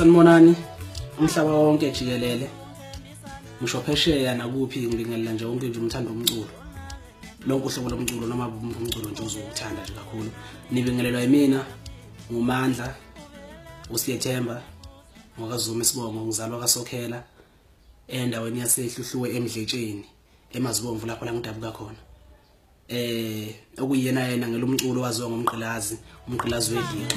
Sanibonani umhlaba wonke jikelele ngisho phesheya nakuphi ngibingelela nje wonke nje umthando umculo lonke uhlobo lomculo noma umculo nje uzokuthanda nje kakhulu nibingelelwa yimina uMandla uSiyethemba ngokaZuma isibongo ngizalwa kaSokhela endaweni yaseHluhluwe eMdletsheni eMazibomvu lapho la ngidabuka khona okuyena yena ngelomculo waziwa ngomgqilazi wediki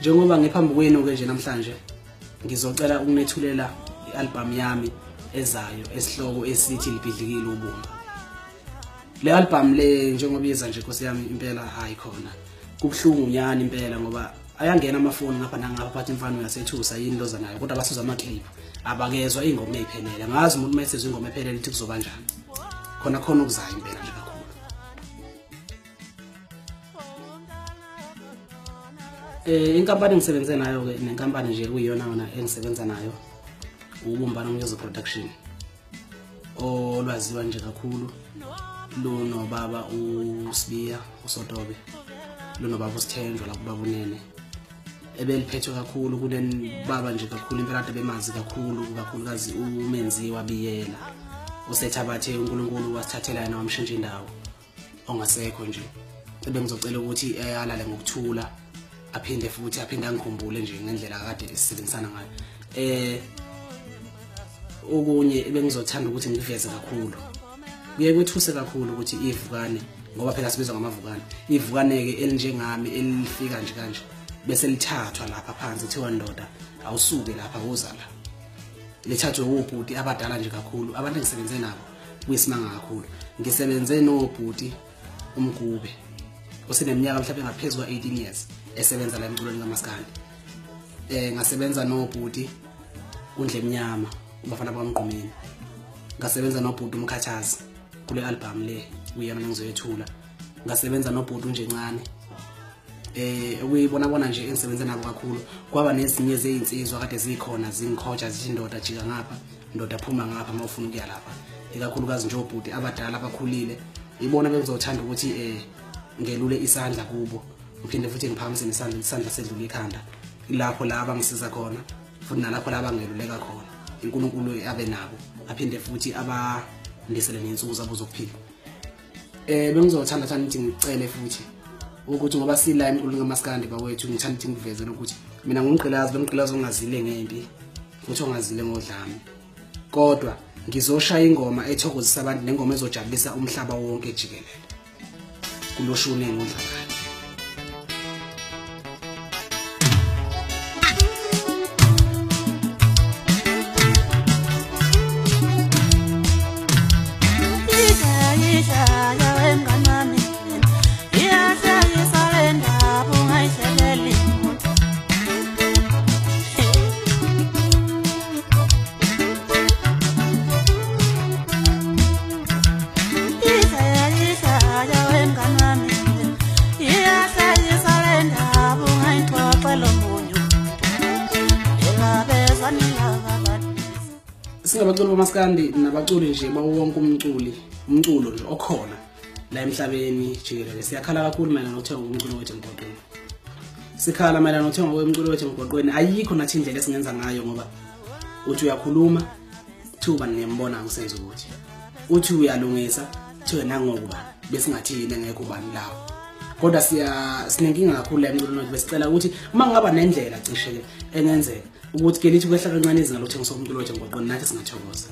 njengoba ngiphambi kwenu ke nje namhlanje ngizocela ukunethulela ialbum yami ezayo esihloko esithi libhidlikile ubumba. Le album le njengoba iza nje Nkosi yami impela ayikhona kubhlungu nyani impela ngoba ayangena amafoni ngapha nangapha phathi imfano yasethusa yini loza nayo kodwa basuza ama clip abakezwa ingoma eziphelele ngazi umuntu mayesezwe ingoma ephelele ithi kuzoba njani khona ukuzayo impela nje kakhulu. Inkampani engisebenze nayo ke nenkampani nje kuyiyona ngona engisebenza nayo ubumbano music production olwaziwa nje kakhulu luno baba uSibiya uSotobe luno baba uSithenjwa la kubaba uNene ebeliphethwe kakhulu kuneni baba nje kakhulu impela ade bemazi kakhulukazi uMenziwa Biyela uSethabathe uNkulunkulu wasithathela yena wamshintsha indawo ongasekho nje ebengizocela ukuthi alale ngokuthula aphinde angikhumbule nje ngendlela kade sisebenzisana ngayo. Okunye bengizothanda ukuthi ngiveze kakhulu kuye kwethuse kakhulu ukuthi ivukane ngoba phela sibizwa ngamavukane ivukane ke elinjengami elifika nje kanje bese lithathwa lapha phansi kuthiwa ndoda awusuke lapha uzala lithathwe ubhuti abadala nje kakhulu abantu engisebenze nabo kuyisimanga kakhulu ngisebenze nobhuti uMgube oseneminyaka mhlawumbe ngaphezulu kwa 18 years esebenza la emculweni kaMaskandi ngasebenza nobhuti uNdlemnyama ubafana bakaMgqumeni ngasebenza nobhuti uMkhathazi kule album le uyena ngizoyethula ngasebenza nobhuti unjencane ukuyibona nje engisebenze nabo kakhulu kwaba nezinye zezinsizwa kade zikhona zingikhoja zithi ndoda jika ngapha ndoda phuma ngapha mawufuna ukuya lapha ikakhulukazi nje obhuti abadala abakhulile ibona bengizothanda ukuthi ngelule isandla kubo uphinde futhi ngiphakamise isandla sedlula ikhanda lapho la abangisiza khona futhi nalapho la abangeluleka khona uNkulunkulu abe nabo aphinde futhi abandisele nensuku zabo zokuphila. Bengizothanda ukuthi ngicele futhi ukuthi ngoba sila emculweni kaMaskandi bawethu ngithanda ukuthi ngiveze ukuthi mina ngumgqilazi ongazile ngempi futhi ongazile ngodlame kodwa ngizoshaya ingoma ethokozisa abantu nengoma ezojabulisa umhlaba wonke jikelele kuloshune ngondlala. Singabaculi bamaskandi nabaculi nje bawonke umculo nje okhona la emhlabeni jikelele siyakhala kakhulu mayelana nokuthenga umculo wethu emgwaqweni sikhala mayelana nokuthenga umculo wethu emgwaqweni ayikho nathi indlela esingenza ngayo ngoba uthi uyakhuluma thuba niyembona ngisenza ukuthi uthi uyalungisa thiwe nangokuba bese ngathini engekho ubani lawo kodwa sinenkinga kakhulu la emculweni wethu besicela ukuthi uma ngaba nendlela cishe engenzeka ukuthi ke lithi kwehla kancane izinga lokuthengisa umculo wethu emgwaqweni nathi singathokoza.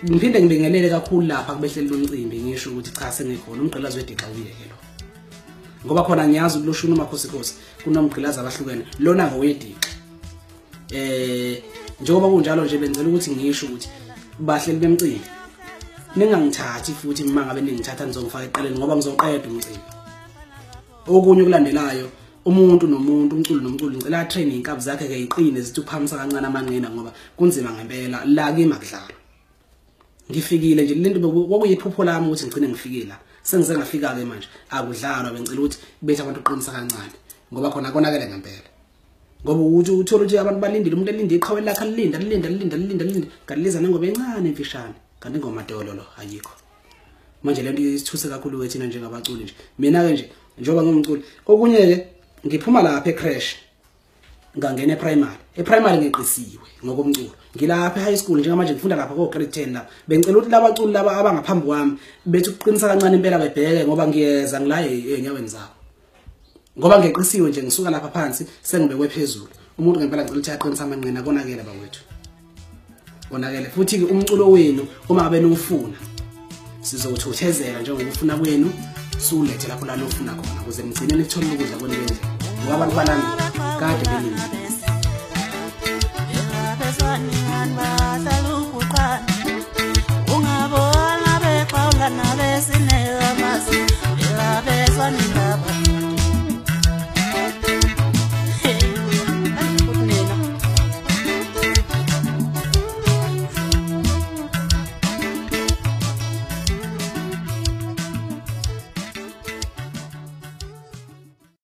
Ngiphinde ngibingelele kakhulu lapha kubehleli loncimbi ngisho ukuthi cha sengikhona umgqilazi wediqa uyeke lo ngoba khona ngiyazi ukuloshuna uMakhosikosi kunomgqilazi abahlukene lona ngowediqa njengoba kunjalo nje benzela ukuthi ngisho ukuthi bahleli bemcimbi ningangithathi futhi uma ngabe ningithatha nizongifaka eqeleni ngoba ngizoqeda umcimbi. Okunye kulandelayo umuntu nomuntu umculo nomculo ngicela training inkabi zakhe ke iqine zithi uphamisa kancane amanqina ngoba kunzima ngempela la kimi akudlala ngifikile nje lento kwakuyiphupho lami ukuthi ngicine ngifike la sengize ngafika ke manje akudlalwa bengicela ukuthi bethe abantu uqinisa kancane ngoba khona konakele ngempela ngoba uthi uthola ukuthi abantu balindile umuntu elinde iqhawe lakhe lilinda kaliza nangoba encane emfishane kanti ngomadolo lo ayikho manje lento isithuse kakhulu wethina njengabaculi nje mina ke nje njoba ngumculi okunye ke ngiphuma lapha ecrash ngangena e-primary ngeqisiwe ngokomculo ngilapha e-high school njengamanje ngifunda lapha ko grade 10 la bengicela ukuthi labaculi laba abangaphambi kwami bethi ukuqinisa kancane impela bebheke ngoba ngiyeza ngilaye enyaweni zabo ngoba ngeqisiwe nje ngisuka lapha phansi sengibekwe phezulu umuntu ngempela ngicela ukuthi aqinisa amanqina konakele bawethu konakele futhi ke umculo wenu uma ngabe nufuna sizothuthezela njengokufuna kwenu sulethe lapho la lofuna khona ukuze mgcine nithola ukudla kwenu bendle ngoba abantu balami kade belinde